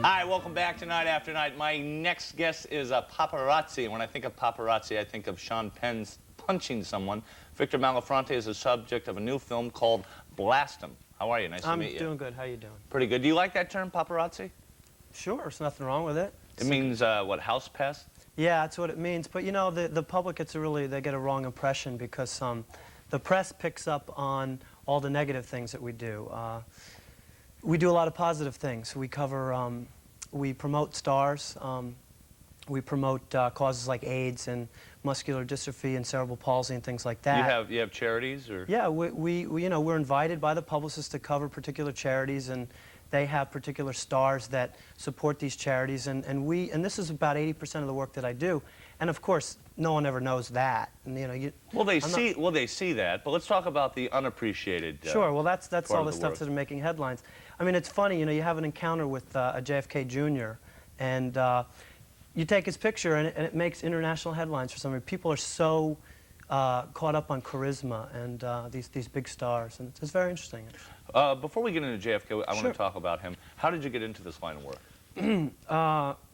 Hi, welcome back to Night After Night. My next guest is a paparazzi. When I think of paparazzi, I think of Sean Penn punching someone. Victor Malafronte is the subject of a new film called Blast 'Em. How are you? Nice to meet you. I'm doing good. How you doing? Pretty good. Do you like that term, paparazzi? Sure, there's nothing wrong with it. It means, what, house pest? Yeah, that's what it means. But you know, the public gets they get a wrong impression because the press picks up on all the negative things that we do. We do a lot of positive things. We cover, we promote stars. We promote causes like AIDS and muscular dystrophy and cerebral palsy and things like that. You have charities, or? Yeah, we you know, we're invited by the publicists to cover particular charities, and they have particular stars that support these charities, and this is about 80% of the work that I do. And of course, no one ever knows that. And you know, they see that, but let's talk about the unappreciated. Sure. Well, that's all the stuff work that are making headlines. I mean, it's funny. You know, you have an encounter with a JFK Jr. and you take his picture, and it makes international headlines for some reason. People are so caught up on charisma and these big stars, and it's very interesting. Before we get into JFK, I want to talk about him. How did you get into this line of work?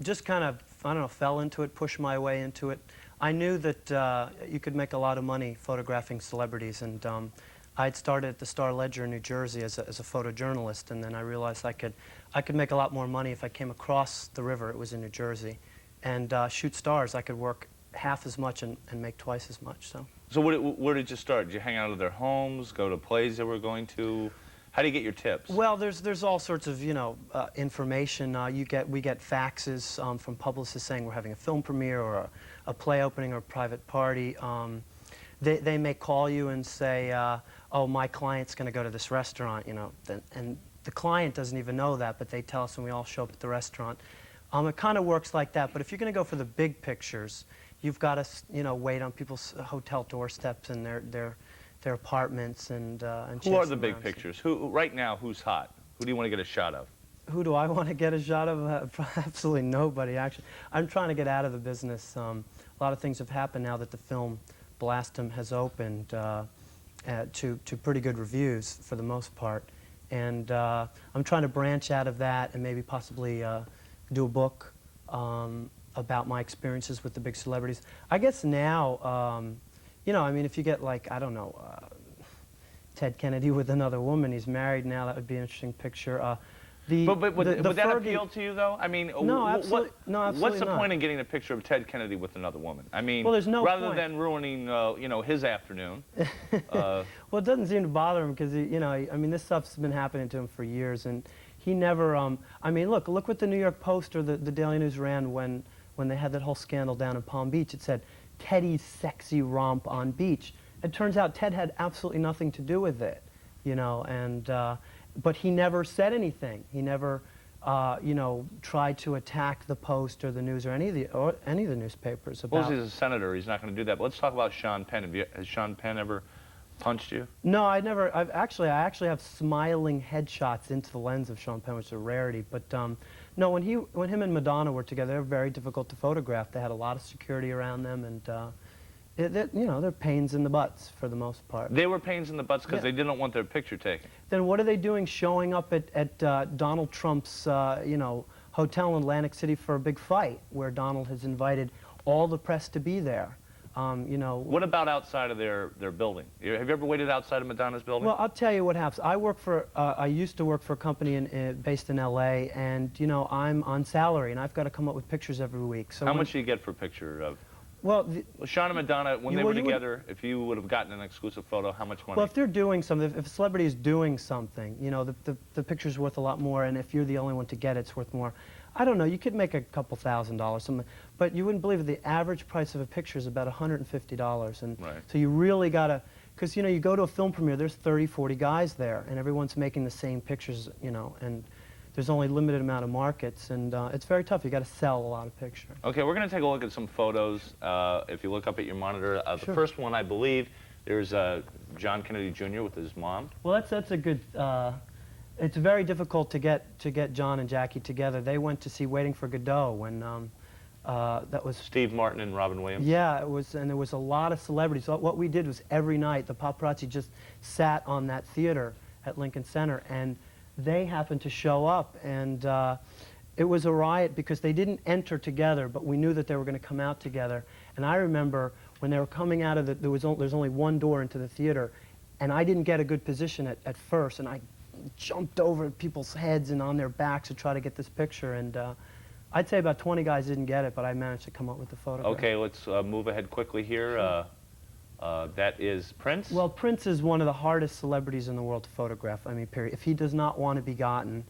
Just kind of, I don't know, fell into it, pushed my way into it. I knew that you could make a lot of money photographing celebrities, and I'd started at the Star-Ledger in New Jersey as a photojournalist, and then I realized I could make a lot more money if I came across the river. It was in New Jersey, and shoot stars. I could work half as much and make twice as much. So where did you start? Did you hang out at their homes, go to plays they were going to? How do you get your tips? Well, there's all sorts of, you know, information. We get faxes from publicists saying we're having a film premiere or a play opening or a private party. They may call you and say, oh, my client's going to go to this restaurant, you know, and the client doesn't even know that, but they tell us, and we all show up at the restaurant. It kind of works like that, but if you're going to go for the big pictures, you've got to, you know, wait on people's hotel doorsteps and their apartments and who are the big pictures? Right now, who's hot? Who do you want to get a shot of? Who do I want to get a shot of? Absolutely nobody, actually. I'm trying to get out of the business. A lot of things have happened now that the film Blast 'Em has opened to pretty good reviews for the most part. And I'm trying to branch out of that and maybe possibly do a book about my experiences with the big celebrities. I guess now, you know, I mean, if you get like, I don't know, Ted Kennedy with another woman, he's married now, that would be an interesting picture. But would that appeal to you, though? I mean, no, absolutely what's the point in getting a picture of Ted Kennedy with another woman? I mean, well, there's no rather point. than ruining, you know, his afternoon. Well, it doesn't seem to bother him because, you know, I mean, this stuff's been happening to him for years, and he never. I mean, look what the New York Post or the Daily News ran when they had that whole scandal down in Palm Beach. It said Teddy's sexy romp on beach. It turns out Ted had absolutely nothing to do with it, you know, and. But he never said anything. He never, you know, tried to attack the Post or the News or any of the newspapers about. Well, he's a senator. He's not going to do that. But let's talk about Sean Penn. Has Sean Penn ever punched you? No, I never. I actually have smiling headshots into the lens of Sean Penn, which is a rarity. But no, when him and Madonna were together, they were very difficult to photograph. They had a lot of security around them, and. You know, they're pains in the butts for the most part. They were pains in the butts because they didn't want their picture taken. Then what are they doing showing up at Donald Trump's, you know, hotel in Atlantic City for a big fight where Donald has invited all the press to be there? You know. What about outside of their building? Have you ever waited outside of Madonna's building? Well, I'll tell you what happens. I used to work for a company based in L.A., and, you know, I'm on salary, and I've got to come up with pictures every week. So how much do you get for a picture of? Well, Sean and Madonna, when they were together, if you would have gotten an exclusive photo, how much money? Well, if they're doing something, if a celebrity is doing something, you know, the picture's worth a lot more, and if you're the only one to get it, it's worth more. I don't know, you could make a couple $1,000s, something, but you wouldn't believe it, the average price of a picture is about $150, and so you really gotta, because, you know, you go to a film premiere, there's 30, 40 guys there, and everyone's making the same pictures, you know, and there's only a limited amount of markets, and it's very tough. You got to sell a lot of pictures. Okay, we're going to take a look at some photos. If you look up at your monitor, the first one, I believe, there's John Kennedy Jr. with his mom. Well, that's a good. It's very difficult to get John and Jackie together. They went to see Waiting for Godot when that was Steve Martin and Robin Williams. Yeah, it was, and there was a lot of celebrities. So what we did was every night the paparazzi just sat on that theater at Lincoln Center, and they happened to show up, and It was a riot because they didn't enter together, but we knew that they were going to come out together. And I remember when they were coming out of the, there's only one door into the theater, and I didn't get a good position at first, and I jumped over people's heads and on their backs to try to get this picture. And I'd say about 20 guys didn't get it, but I managed to come up with the photograph. Okay, let's move ahead quickly here. Sure. That is Prince? Well, Prince is one of the hardest celebrities in the world to photograph. I mean, period. If he does not want to be gotten,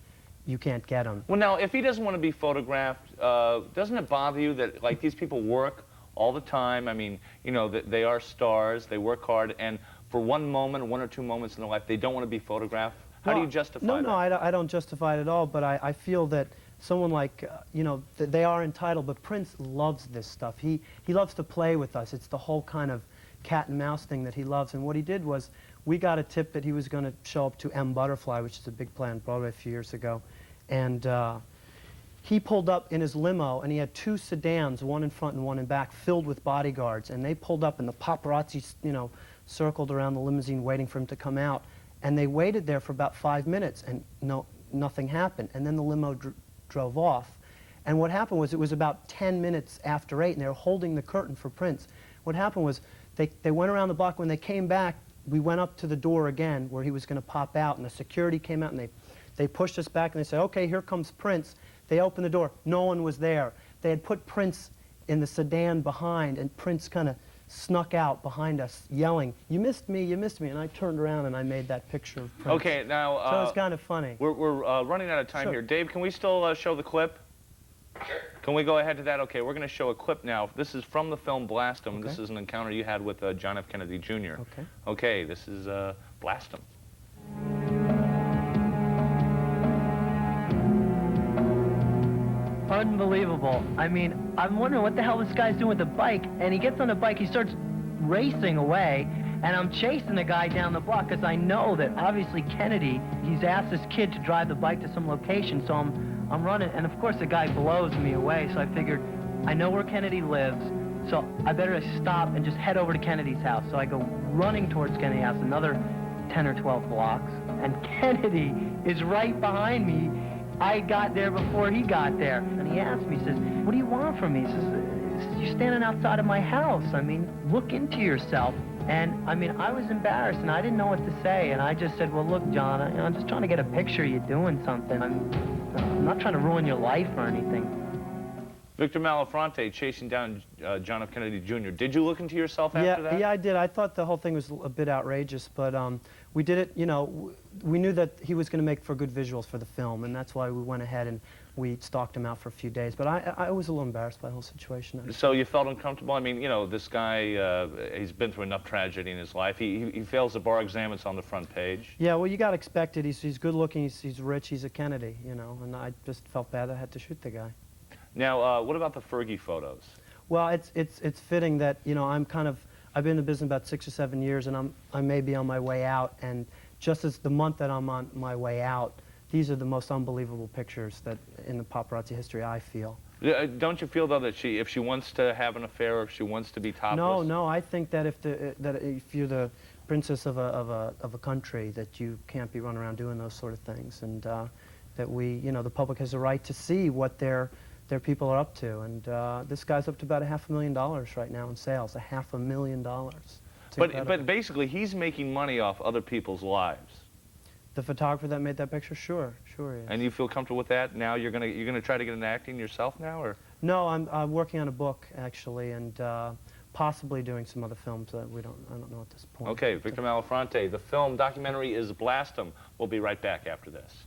you can't get him. Well, now, if he doesn't want to be photographed, doesn't it bother you that, like, these people work all the time? I mean, you know, they are stars, they work hard, and for one moment, 1 or 2 moments in their life, they don't want to be photographed. How do you justify that? No, I don't justify it at all, but I feel that someone like, you know, they are entitled, but Prince loves this stuff. He loves to play with us. It's the whole kind of cat and mouse thing that he loves, and what he did was, we got a tip that he was going to show up to M Butterfly, which is a big play on Broadway a few years ago, and he pulled up in his limo, and he had 2 sedans, one in front and one in back, filled with bodyguards, and they pulled up, and the paparazzi, you know, circled around the limousine waiting for him to come out, and they waited there for about 5 minutes, and nothing happened, and then the limo drove off. And what happened was, it was about 10 minutes after 8, and they were holding the curtain for Prince. What happened was, they went around the block. When they came back, we went up to the door again where he was going to pop out, and the security came out, and they pushed us back, and they said, okay, here comes Prince. They opened the door. No one was there. They had put Prince in the sedan behind, and Prince kind of snuck out behind us, yelling, you missed me, you missed me. And I turned around, and I made that picture of Prince. Okay, now... so it's kind of funny. We're running out of time here. Dave, can we still show the clip? Sure. Can we go ahead to that? Okay, we're going to show a clip now. This is from the film Blast 'Em. Okay. This is an encounter you had with John F. Kennedy Jr. Okay. Okay, this is Blast 'Em. Unbelievable. I mean, I'm wondering what the hell this guy's doing with the bike, and he gets on the bike, he starts racing away, and I'm chasing the guy down the block because I know that obviously Kennedy, he's asked this kid to drive the bike to some location, so I'm running, and of course the guy blows me away, so I figured, I know where Kennedy lives, so I better stop and just head over to Kennedy's house. So I go running towards Kennedy's house, another 10 or 12 blocks, and Kennedy is right behind me. I got there before he got there. And he asked me, he says, what do you want from me? He says, you're standing outside of my house. I mean, look into yourself. And, I mean, I was embarrassed, and I didn't know what to say. And I just said, well, look, John, I'm just trying to get a picture of you doing something. I'm not trying to ruin your life or anything. Victor Malafronte chasing down John F. Kennedy Jr. Did you look into yourself after that? Yeah, I did. I thought the whole thing was a bit outrageous, but we did it, you know, we knew that he was going to make for good visuals for the film, and that's why we went ahead and we stalked him out for a few days. But I was a little embarrassed by the whole situation. So you felt uncomfortable? I mean, you know, this guy, he's been through enough tragedy in his life. He fails the bar exam, it's on the front page. Yeah, well, you got to expect it. He's good looking, he's rich, he's a Kennedy, you know, and I just felt bad I had to shoot the guy. Now, what about the Fergie photos? Well, it's fitting that, you know, I've been in the business about 6 or 7 years, and I may be on my way out, and just as the month that I'm on my way out, these are the most unbelievable pictures that in the paparazzi history, I feel. Don't you feel, though, that if she wants to have an affair, or if she wants to be topless? No, I think that if you're the princess of a country, that you can't be running around doing those sort of things, and that you know, the public has a right to see what their people are up to, and this guy's up to about $500,000 right now in sales, $500,000. But basically, he's making money off other people's lives. The photographer that made that picture, sure he is. And you feel comfortable with that? Now you're gonna try to get into acting yourself now, or? No, I'm working on a book actually, and possibly doing some other films that I don't know at this point. Okay, Victor Malafronte. The film documentary is Blast 'Em. We'll be right back after this.